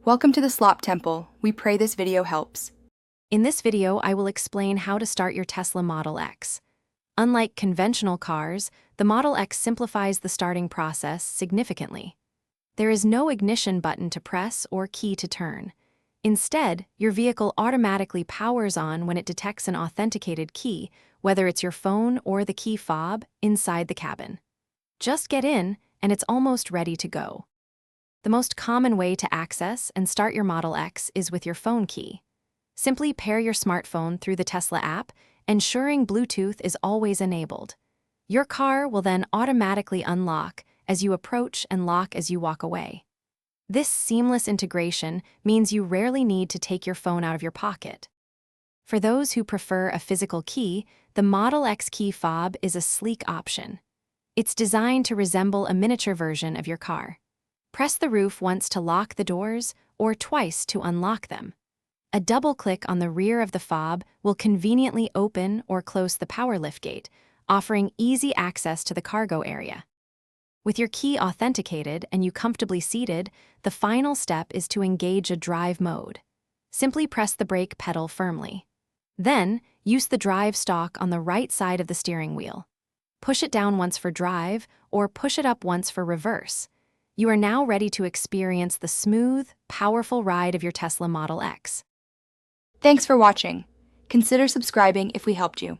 Welcome to the Slop Temple. We pray this video helps. In this video, I will explain how to start your Tesla Model X. Unlike conventional cars, the Model X simplifies the starting process significantly. There is no ignition button to press or key to turn. Instead, your vehicle automatically powers on when it detects an authenticated key, whether it's your phone or the key fob, inside the cabin. Just get in, and it's almost ready to go. The most common way to access and start your Model X is with your phone key. Simply pair your smartphone through the Tesla app, ensuring Bluetooth is always enabled. Your car will then automatically unlock as you approach and lock as you walk away. This seamless integration means you rarely need to take your phone out of your pocket. For those who prefer a physical key, the Model X key fob is a sleek option. It's designed to resemble a miniature version of your car. Press the roof once to lock the doors or twice to unlock them. A double click on the rear of the fob will conveniently open or close the power liftgate, offering easy access to the cargo area. With your key authenticated and you comfortably seated, the final step is to engage a drive mode. Simply press the brake pedal firmly. Then, use the drive stalk on the right side of the steering wheel. Push it down once for drive or push it up once for reverse. You are now ready to experience the smooth, powerful ride of your Tesla Model X. Thanks for watching. Consider subscribing if we helped you.